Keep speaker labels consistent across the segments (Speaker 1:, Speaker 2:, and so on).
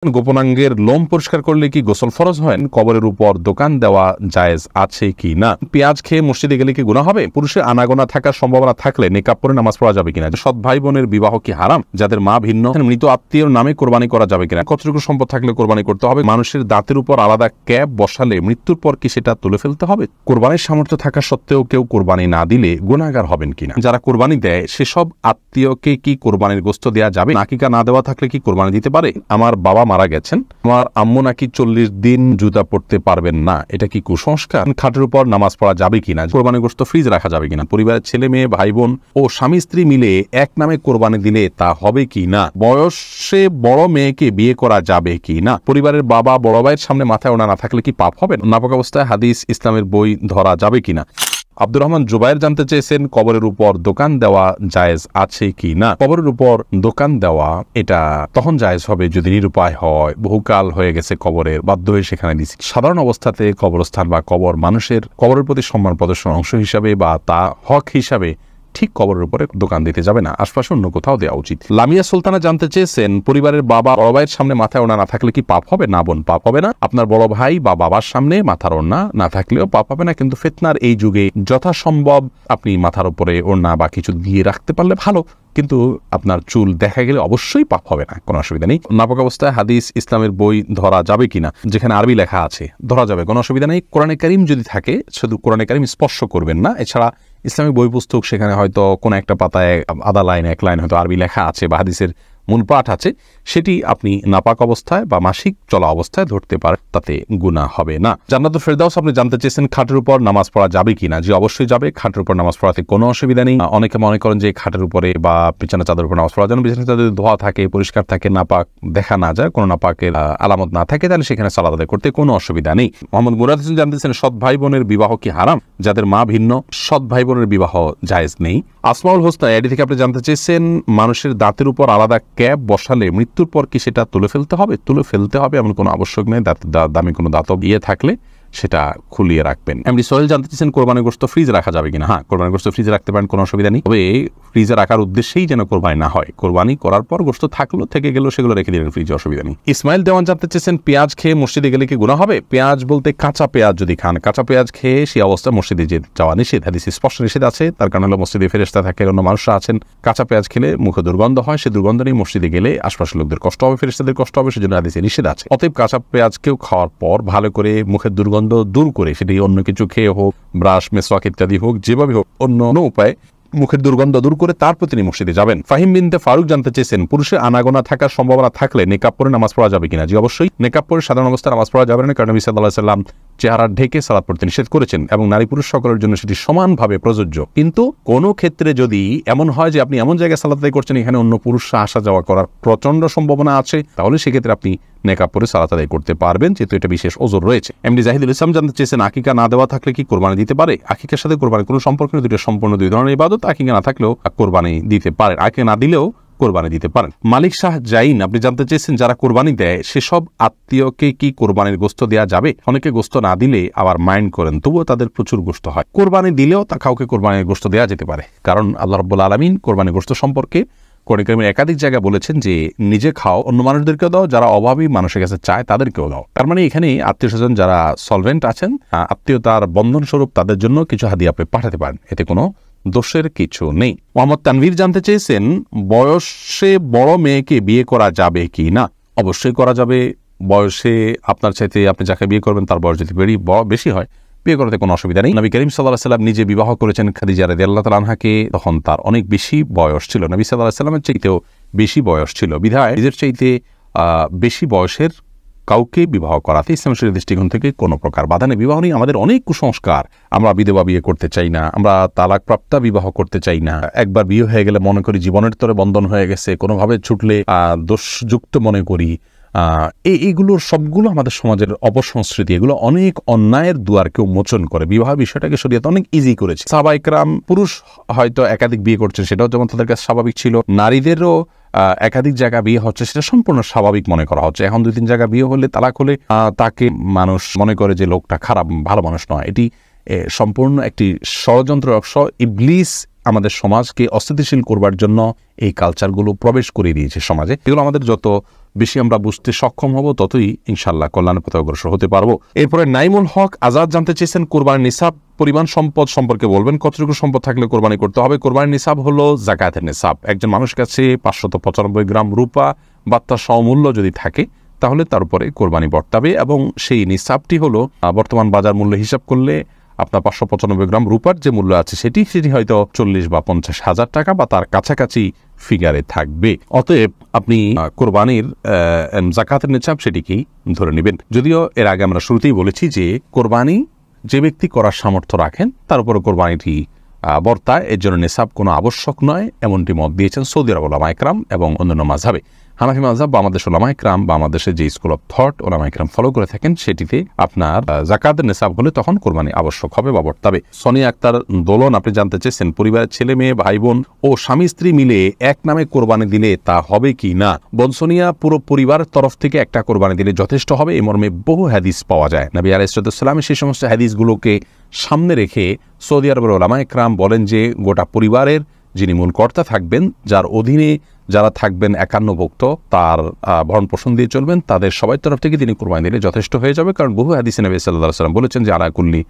Speaker 1: গোপনাঙ্গের লোম পরিষ্কার করলে কি গোসল ফরজ হয়? কবরের উপর দোকান দেওয়া জায়েজ আছে কি না? পেঁয়াজ খেয়ে মসজিদে গেলে কি গুনাহ হবে? পুরুষের আনাগোনা থাকার সম্ভাবনা থাকলে নিকাব পরে নামাজ পড়া যাবে কিনা? সৎ ভাই বোনের বিবাহ কি হারাম? যাদের মা ভিন্ন, মৃত আত্মীয়র নামে কোরবানি করা যাবে কিনা? কতটুকু সম্পদ থাকলে কোরবানি করতে হবে? মানুষের দাঁতের উপর আলাদা ক্যাপ বসালে মৃত্যুর পর কি সেটা তুলে ফেলতে হবে? কোরবানির সামর্থ্য থাকা সত্ত্বেও কেউ কোরবানি না দিলে গুনাহগার হবেন কিনা? যারা কোরবানি দেয় সেসব আত্মীয়কে কি কোরবানির গোশত দেওয়া যাবে? আকিকা না দেওয়া থাকলে কি কোরবানি দিতে পারে? আমার বাবা মারা গেছেন, আমার আম্মু নাকি 40 দিন জুতা পড়তে পারবেন না, এটা কি কুসংস্কার? খাটের উপর নামাজ পড়া যাবে কিনা? কোরবানির গোশত ফ্রিজ রাখা যাবে কিনা? পরিবারের ছেলে মেয়ে ভাই বোন ও স্বামী স্ত্রী মিলে এক নামে কোরবানি দিলে তা হবে কি না? বয়সে বড় মেয়েকে বিয়ে করা যাবে কি না? পরিবারের বাবা বড় ভাইয়ের সামনে মাথায় ওড়না না থাকলে কি পাপ হবে? নাপাক অবস্থায় হাদিস ইসলামের বই ধরা যাবে কিনা? আব্দুর রহমান জুবাইর জানতে চেয়েছেন কবরের উপর দোকান দেওয়া জায়েজ আছে কি না? কবরের উপর দোকান দেওয়া এটা তখন জায়েজ হবে যদি নিরুপায় হয়, বহুকাল হয়ে গেছে কবরের, বাধ্য হয়ে সেখানে দিচ্ছি। সাধারণ অবস্থাতে কবরস্থান বা কবর মানুষের কবরের প্রতি সম্মান প্রদর্শন অংশ হিসাবে বা তা হক হিসাবে ঠিক কবরের উপরে দোকান দিতে যাবে না, আশপাশে অন্য কোথাও দেওয়া উচিত। লামিয়া সুলতানা জানতে চেয়েছেন পরিবারের বাবা বড় ভাইয়ের সামনে মাথায় ওড়না না থাকলে কি পাপ হবে? না বোন, পাপ হবে না। আপনার বড় ভাই বা বাবার সামনে মাথার ওড়না না থাকলেও পাপ হবে না, কিন্তু ফিতনার এই যুগে যথাসম্ভব আপনি মাথার উপরে ওড়না বা কিছু দিয়ে রাখতে পারলে ভালো, কিন্তু আপনার চুল দেখা গেলে অবশ্যই পাপ হবে না, কোনো অসুবিধা নেই। নাপাক অবস্থায় হাদিস ইসলামের বই ধরা যাবে কিনা? যেখানে আরবি লেখা আছে ধরা যাবে, কোনো অসুবিধা নেই। কোরআনে কারীম যদি থাকে শুধু কোরআনে কারীম স্পর্শ করবেন না, এছাড়া ইসলামিক বই পুস্তক সেখানে হয়তো কোনো একটা পাতায় আধা লাইন এক লাইন হয়তো আরবি লেখা আছে বা হাদিসের মূল পাঠ আছে, সেটি আপনি নাপাক অবস্থায় বা মাসিক চলা অবস্থায় ধরতে পারেন, তাতে গুনাহ হবে না। জান্নাতুল ফেরদাউস আপনি জানতে চেয়েছেন খাটের উপর নামাজ পড়া যাবে কিনা? জি অবশ্যই যাবে, খাটের উপর নামাজ পড়াতে কোনো অসুবিধা নেই। অনেকে মনে করেন যে খাটের উপরে বা বিছানা চাদর উপর নামাজ পড়া যেন বিছানা চাদর ধোয়া থাকে, পরিষ্কার থাকে, নাপাক দেখা না যায়, কোনো নাপাকের আলামত না থাকে, তাহলে সেখানে সালাত আদায় করতে কোনো অসুবিধা নেই। মোহাম্মদ মুরাদ হোসেন জানতেছেন সৎ ভাই বোনের বিবাহ কি হারাম? যাদের মা ভিন্ন, সৎ ভাই বোনের বিবাহ জায়েজ নেই। আসমাউল হোসনা এডি থেকে আপনি জানতে চেয়েছেন মানুষের দাঁতের উপর আলাদা ক্যাপ বসালে মৃত্যুর পর কি সেটা তুলে ফেলতে হবে? তুলে ফেলতে হবে এমন কোনো আবশ্যক নেই। দামি কোনো দাঁত থাকলে সেটা খুলিয়ে রাখবেন। এমনি সোহেল জানতে চেয়েছেন কোরবানির গোশত ফ্রিজ রাখা যাবে কিনা? হ্যাঁ, কোরবানির গোশত ফ্রিজে রাখতে পারেন, কোনো অসুবিধা নেই। তবে ফ্রিজে রাখার উদ্দেশ্যেই যেন কোরবানি না হয়, কোরবানি করার পর গোশত থাকলো থেকে গেল সেগুলো রেখে দিলেন ফ্রিজে, অসুবিধা নেই। ইসমাইল দেওয়ান জানতে চেয়েছেন পেঁয়াজ খেয়ে মসজিদে গেলে কি গুনাহ হবে? পেঁয়াজ বলতে কাঁচা পেঁয়াজ যদি খান, কাঁচা পেঁয়াজ খেয়ে সেই অবস্থায় মসজিদে যাওয়া নিষেধ, হাদিসে স্পষ্ট নিষেধ আছে। তার কারণ হলো মসজিদে ফেরেশতা থাকে, অন্য মানুষরা আছেন, কাঁচা পেঁয়াজ খেলে মুখে দুর্গন্ধ হয়, সে দুর্গন্ধ নিয়ে মসজিদে গেলে আশপাশের লোকদের কষ্ট হবে, ফেরেশতাদের কষ্ট হবে, সেজন্য হাদিসে নিষেধ আছে। অতএব কাঁচা পেঁয়াজকেও খাওয়ার পর ভালো করে মুখের দুর্গন্ধ দূর করে, সেটি অন্য কিছু খেয়ে হোক, ব্রাশ মেসওয়াক ইত্যাদি হোক, যেভাবে হোক অন্য উপায়ে মুখের দুর্গন্ধ দূর করে তারপর তিনি মসজিদে যাবেন। ফাহিম বিনতে ফারুক জানতে চেয়েছেন পুরুষের আনাগোনা থাকার সম্ভাবনা থাকলে নিকাব পরে নামাজ পড়া যাবে কিনা? জি অবশ্যই, নিকাব পরে সাধারণ অবস্থায় নামাজ পড়া যাবে না, কারণ নবী সাল্লাল্লাহু আলাইহি ওয়াসাল্লাম চেহারা ঢেকে সালাত পড়তে নিষেধ করেছেন এবং নারী পুরুষ সকলের জন্য সেটি সমানভাবে প্রযোজ্য। কিন্তু কোনো ক্ষেত্রে যদি এমন হয় যে আপনি এমন জায়গায় সালাত আদায় করছেন এখানে অন্য পুরুষরা আসা যাওয়া করার প্রচন্ড সম্ভাবনা আছে, তাহলে সেক্ষেত্রে আপনি নেকাব পরে সালাত আদায় করতে পারবেন, যেহেতু এটা বিশেষ ওজর রয়েছে। এমডি জাহিদুল ইসলাম জানতে চেয়েছেন আকিকা না দেওয়া থাকলে কি কোরবানি দিতে পারে? আকিকার সাথে কোরবানি কোনো সম্পর্ক নেই, দুটো সম্পূর্ণ দুই ধরনের ইবাদত। আকিকা না থাকলেও কোরবানি দিতে পারেন, আকিকা না দিলেও কোরবানি দিতে পারেন। মালিক শাহ জাইন আপনি জানতে চেয়েছেন যারা কোরবানি দেয় সেসব আত্মীয়কে কি কোরবানির গোশত দেওয়া যাবে? অনেকে গোশত না দিলে আবার মাইন্ড করেন, তবুও তাদের প্রচুর গোশত হয়। কোরবানি দিলেও তা কাউকে কোরবানির গোশত দেওয়া যেতে পারে, কারণ আল্লাহ রাব্বুল আলামিন কোরবানির গোশত সম্পর্কে কোরআন কারীমের একাধিক জায়গায় বলেছেন যে নিজে খাও, অন্য মানুষদেরকেও দাও, যারা অভাবী মানুষের কাছে চায় তাদেরকেও দাও। তার মানে এখানে আত্মীয় স্বজন যারা সলভেন্ট আছেন, আত্মীয়তার বন্ধন স্বরূপ তাদের জন্য কিছু হাদিয়া আপনি পাঠাতে পারেন, এতে কোনো দোষের কিছু নেই। মোহাম্মদ তানভীর জানতে চেয়েছেন বয়সে বড় মেয়েকে বিয়ে করা যাবে কি না? অবশ্যই করা যাবে। বয়সে আপনার চাইতে আপনি যাকে বিয়ে করবেন তার বয়স যদি বেশি হয়, বিয়ে করাতে কোনো অসুবিধা নেই। নবী করিম সাল্লাল্লাহু আলাইহি ওয়াসাল্লাম নিজে বিবাহ করেছেন খাদিজা রাদিয়াল্লাহু তাআলা আনহাকে, তখন তার অনেক বেশি বয়স ছিল, নবী সাল্লাল্লাহু আলাইহি ওয়াসাল্লামের চাইতেও বেশি বয়স ছিল, বিধায় নিজের চাইতে বেশি বয়সের কাউকে বিবাহ করাতে ইসলাম শরীয়তের দৃষ্টিকোণ থেকে কোনো প্রকার বাধা নেই। বিবাহ নিয়ে আমাদের অনেক কুসংস্কার, আমরা বিধবা বিয়ে করতে চাই না, আমরা তালাকপ্রাপ্তা বিবাহ করতে চাই না, একবার বিয়ে হয়ে গেলে মনে করি জীবনের তরে বন্ধন হয়ে গেছে, কোনোভাবে ছুটলে দোষযুক্ত মনে করি। এইগুলোর সবগুলো আমাদের সমাজের অপসংস্কৃতি, এগুলো অনেক অন্যায়ের দুয়ারকে উন্মোচন করে। বিবাহ বিষয়টাকে শরীয়ত অনেক ইজি করেছে। সাহাবায়ে কেরাম পুরুষ হয়তো একাধিক বিয়ে করছেন, সেটাও যেমন তাদের কাছে স্বাভাবিক ছিল, নারীদেরও একাধিক জায়গা বিয়ে হচ্ছে সেটা সম্পূর্ণ স্বাভাবিক মনে করা হচ্ছে। এখন 2-3 জায়গা বিয়ে হলে, তালাক হলে তাকে মানুষ মনে করে যে লোকটা খারাপ, ভালো মানুষ নয়। এটি সম্পূর্ণ একটি ষড়যন্ত্র অংশ, ইবলিস আমাদের সমাজকে অস্থিতিশীল করবার জন্য এই কালচারগুলো প্রবেশ করে দিয়েছে সমাজে। এগুলো আমাদের যত বেশি আমরা বুঝতে সক্ষম হব, ততই ইনশাআল্লাহ কল্যাণের পথে অগ্রসর হতে পারবো। এরপরে নাইমুল হক আজাদ জানতে চেয়েছেন কোরবানির নিসাব পরিমাণ সম্পদ সম্পর্কে বলবেন, কতটুকু সম্পদ থাকলে কোরবানি করতে হবে। কোরবানির নিসাব হলো জাকাতের নিসাব। একজন মানুষের কাছে 595 গ্রাম রূপা বা তার সমমূল্য যদি থাকে তাহলে তার উপরে কোরবানি বর্তাবে, এবং সেই নিসাবটি হলো বর্তমান বাজার মূল্য হিসাব করলে আপনার 595 গ্রাম রূপার যে মূল্য আছে সেটি হয়তো 40 বা 50 হাজার টাকা বা তার কাছাকাছি ফিগারে থাকবে। অতএব আপনি কোরবানির জাকাতের নিসাব সেটিকেই ধরে নেবেন। যদিও এর আগে আমরা শুরুতেই বলেছি যে কোরবানি যে ব্যক্তি করার সামর্থ্য রাখেন তার উপরে কোরবানিটি বর্তায়, এর জন্য নিসাব কোনো আবশ্যক নয়, এমনটি মত দিয়েছেন সৌদি আরব ওলামা ইকরাম এবং অন্যান্য মাযহাবে। হানাফি মাযহাব বা আমাদের ওলামা ইকরাম বা আমাদের যে স্কুল অফ থট ওলামা ইকরাম ফলো করে থাকেন সেটিতে আপনার জাকাতের নিসাব হলে তখন কোরবানি আবশ্যক হবে বা বর্তাবে। সোনিয়া আক্তার দোলন আপনি জানতে চেয়েছেন পরিবারের ছেলে মেয়ে ভাই বোন ও স্বামী স্ত্রী মিলে এক নামে কোরবানি দিলে তা হবে কি না। বোন সোনিয়া, পুরো পরিবারের তরফ থেকে একটা কোরবানি দিলে যথেষ্ট হবে, এই মর্মে বহু হাদিস পাওয়া যায়। নবী আলাইহিস সালাম সেই সমস্ত হাদিসগুলোকে সামনে রেখে সৌদি আরবের ওলামা ইকরাম বলেন যে গোটা পরিবারের যিনি মূল কর্তা থাকবেন, যার অধীনে যারা থাকবেন 51 ভুক্ত, তার ভরণ পোষণ দিয়ে চলবেন, তাদের সবাই তরফ থেকে তিনি কোরবানি দিলে যথেষ্ট হয়ে যাবে। কারণ বহু হাদিসে নবী সাল্লাল্লাহু আলাইহি ওয়াসাল্লাম বলেছেন যে আলা কুল্লি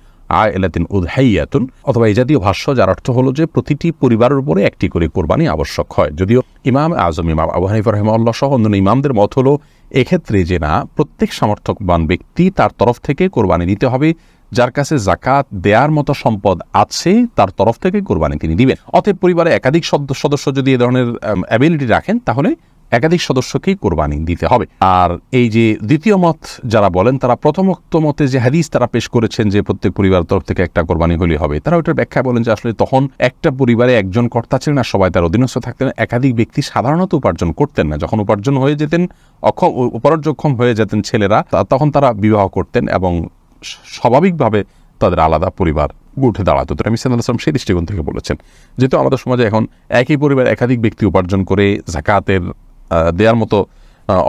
Speaker 1: আইলাতিন উযহাইয়াতুন, অথবা এই জাতীয় ভাষ্য যার অর্থ হলো যে প্রতিটি পরিবারের উপরে একটি করে কোরবানি আবশ্যক হয়। যদিও ইমাম আজম ইমাম আবু হানিফা রাহিমাহুল্লাহ সহ অন্যান্য ইমামদের মত হলো এক্ষেত্রে যে না, প্রত্যেক সামর্থ্যবান ব্যক্তি তার তরফ থেকে কোরবানি দিতে হবে। যার কাছে জাকাত দেওয়ার মতো সম্পদ আছে তার তরফ থেকে কোরবানি তিনি দিবেন। অতএব পরিবারে একাধিক সদস্য যদি এ ধরনের অ্যাবিলিটি রাখেন তাহলে একাধিক সদস্যকেই কোরবানি দিতে হবে। আর এই যে দ্বিতীয় মত যারা বলেন, তারা প্রথমোক্ত মতে যে হাদিস তারা পেশ করেছেন যে প্রত্যেক পরিবারের তরফ থেকে একটা কোরবানি হলেই হবে, তারা ওইটার ব্যাখ্যা বলেন যে আসলে তখন একটা পরিবারে একজন কর্তা ছিলেন না, সবাই তার অধীনস্থ থাকতেন, একাধিক ব্যক্তি সাধারণত উপার্জন করতেন না। যখন উপার্জন হয়ে যেতেন, উপার্জনক্ষম হয়ে যেতেন ছেলেরা, তখন তারা বিবাহ করতেন এবং স্বাভাবিকভাবে তাদের আলাদা পরিবার উঠে দাঁড়াতো। তো নবী সাল্লাল্লাহু আলাইহি ওয়াসাল্লাম সেই দৃষ্টিকোণ থেকে বলেছেন। যেহেতু আমাদের সমাজে এখন একই পরিবার একাধিক ব্যক্তি উপার্জন করে জাকাতের দেওয়ার মতো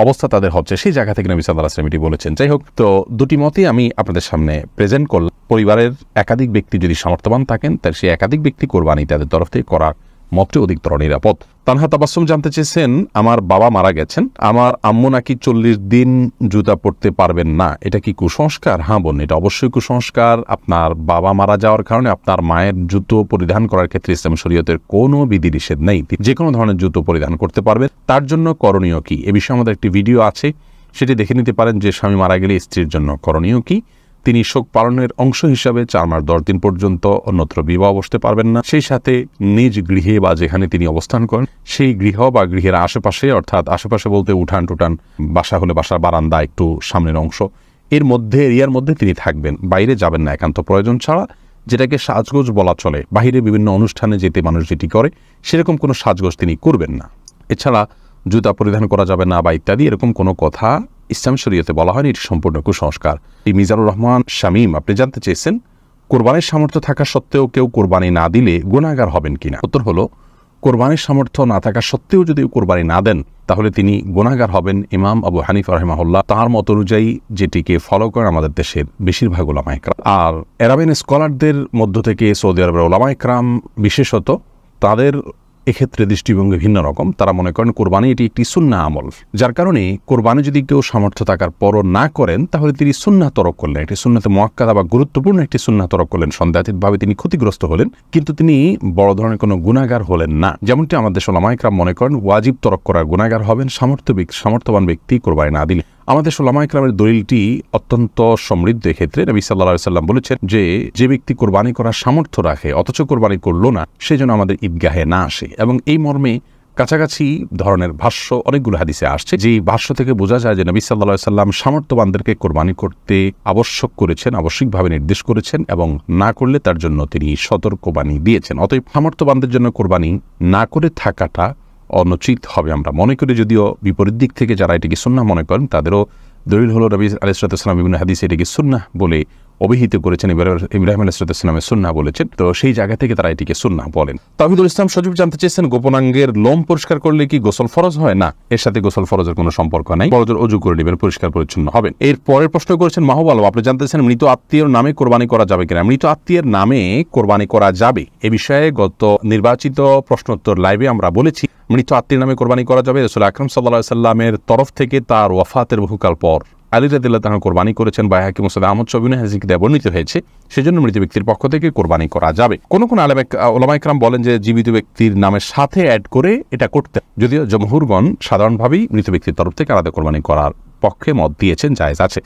Speaker 1: অবস্থা তাদের হচ্ছে, সেই জায়গা থেকে নবী সাল্লাল্লাহু আলাইহি ওয়াসাল্লাম এটি বলেছেন। যাই হোক, তো দুটি মতই আমি আপনাদের সামনে প্রেজেন্ট করলাম। পরিবারের একাধিক ব্যক্তি যদি সামর্থ্যবান থাকেন, তাহলে সেই একাধিক ব্যক্তি কোরবানি তাদের তরফ থেকে করার মতটি অধিকতর নিরাপদ। তানহা তাবাসসুম জানতে চেয়েছেন আমার বাবা মারা গেছেন, আমার আম্মু নাকি 40 দিন জুতা পরতে পারবেন না, এটা কি কুসংস্কার? হ্যাঁ বোন, এটা অবশ্যই কুসংস্কার। আপনার বাবা মারা যাওয়ার কারণে আপনার মায়ের জুতো পরিধান করার ক্ষেত্রে ইসলাম শরীয়তের কোনো বিধিনিষেধ নেই, যে কোনো ধরনের জুতো পরিধান করতে পারবেন। তার জন্য করণীয় কি, এ বিষয়ে আমাদের একটি ভিডিও আছে, সেটি দেখে নিতে পারেন যে স্বামী মারা গেলে স্ত্রীর জন্য করণীয় কি। তিনি শোক পালনের অংশ হিসাবে 4 মাস 10 দিন পর্যন্ত অন্যত্র বিবাহ বসতে পারবেন না। সেই সাথে নিজ গৃহে বা যেখানে তিনি অবস্থান করেন সেই গৃহ বা গৃহের আশেপাশে, অর্থাৎ আশেপাশে বলতে উঠান টুটান, বাসা হলে বাসার বারান্দা একটু সামনের অংশ, এরিয়ার মধ্যে তিনি থাকবেন, বাইরে যাবেন না একান্ত প্রয়োজন ছাড়া। যেটাকে সাজগোজ বলা চলে, বাহিরে বিভিন্ন অনুষ্ঠানে যেতে মানুষ যেটি করে সেরকম কোনো সাজগোজ তিনি করবেন না। এছাড়া জুতা পরিধান করা যাবে না বা ইত্যাদি এরকম কোনো কথা ইসলাম শরীয়তে বলা হয়নি, এটি সম্পূর্ণ কুসংস্কার। এই মিজানুর রহমান শামীম আপনি জানতে চেয়েছেন কোরবানির সামর্থ্য থাকা সত্ত্বেও কেউ কোরবানি না দিলে গুনাহগার হবেন কিনা। উত্তর হলো, কোরবানির সামর্থ্য না থাকা সত্ত্বেও যদি কোরবানি না দেন তাহলে তিনি গুনাহগার হবেন। ইমাম আবু হানিফা রাহিমাহুল্লাহ তাঁর মত অনুযায়ী যেটিকে ফলো করেন আমাদের দেশের বেশিরভাগ ওলামা ইকরাম। আর আরাবিয়ান স্কলারদের মধ্য থেকে সৌদি আরবের ওলামা ইকরাম বিশেষত, তাদের এক্ষেত্রে দৃষ্টিভঙ্গি ভিন্ন রকম। তারা মনে করেন কোরবানি এটি একটি সুন্নাহ আমল, যার কারণে কোরবানি যদি কেউ সামর্থ্য থাকার পরও না করেন তাহলে তিনি সুন্নাহ তরক করলেন, একটি সুন্নাতে মুআক্কাদা বা গুরুত্বপূর্ণ একটি সুন্নাহ তরক করলেন। সন্দেহাতীতভাবে তিনি ক্ষতিগ্রস্ত হলেন, কিন্তু তিনি বড় ধরনের কোনো গুনাহগার হলেন না। যেমনটি আমাদের ওলামা ইকরাম মনে করেন ওয়াজিব তরক করার গুনাহগার হবেন সামর্থ্যবান ব্যক্তি কোরবানি না দিলে। আমাদের ওলামা ইকরামের দলিলটি অত্যন্ত সমৃদ্ধ। এক্ষেত্রে নবী সাল্লাল্লাহু আলাইহি ওয়াসাল্লাম বলেছেন যে ব্যক্তি কোরবানি করার সামর্থ্য রাখে অথচ কোরবানি করল না, সে যেন আমাদের ঈদগাহে না আসে। এবং এই মর্মে কাছাকাছি ধরনের ভাষ্য অনেকগুলো হাদিসে আসছে, যে ভাষ্য থেকে বোঝা যায় যে নবী সাল্লাল্লাহু আলাইহি ওয়াসাল্লাম সামর্থ্যবানদেরকে কোরবানি করতে আবশ্যকভাবে নির্দেশ করেছেন এবং না করলে তার জন্য তিনি সতর্কবাণী দিয়েছেন। অতএব সামর্থ্যবানদের জন্য কোরবানি না করে থাকাটা অনুচিত হবে আমরা মনে করি। যদিও বিপরীত দিক থেকে যারা এটিকে সুন্নাহ মনে করেন তাদেরও দলিল হলো নবী আলাইহিস সালাম বিভিন্ন হাদিসে এটিকে সুন্নাহ বলে অভিহিত করেছেন, ইব্রাহিম আলাইহিস সালামের সুন্নাহ বলেছেন। তো সেই জায়গা থেকে তারা এটিকে সুন্নাহ বলেন। তাওহীদুল ইসলাম সজীব জানতে চেয়েছেন, গোপনাঙ্গের লোম পরিষ্কার করলে কি গোসল ফরজ হয়? না, এর সাথে গোসল ফরজের কোনো সম্পর্ক নাই। ফরজের ওযু করে নেবেন, পরিষ্কার পরিচ্ছন্ন হবেন। এর পরের প্রশ্ন করেছেন মাহবুব আলম, আপনি জানতে চান মৃত আত্মীয়র নামে কোরবানি করা যাবে কিনা। মৃত আত্মীয়ের নামে কোরবানি করা যাবে, এ বিষয়ে গত নির্বাচিত প্রশ্নোত্তর লাইভে আমরা বলেছি মৃত আত্মীয়ের নামে কোরবানি করা যাবে। রাসূল আকরাম সাল্লাল্লাহু আলাইহি সাল্লামের তরফ থেকে তার ওয়াফাতের বহুকাল পর আলী রাদিয়াল্লাহু তাআলা কোরবানি করেছেন, বাইহাকী মুসনাদ আহমদ শবিনে হাদিসে বর্ণিত হয়েছে। সেজন্য মৃত ব্যক্তির পক্ষ থেকে কোরবানি করা যাবে। কোন কোন উলামায়ে কেরাম বলেন যে জীবিত ব্যক্তির নামের সাথে অ্যাড করে এটা করতে, যদিও জমহুরগণ সাধারণভাবেই মৃত ব্যক্তির তরফ থেকে আলাদা কোরবানি করার পক্ষে মত দিয়েছেন, জায়েজ আছে।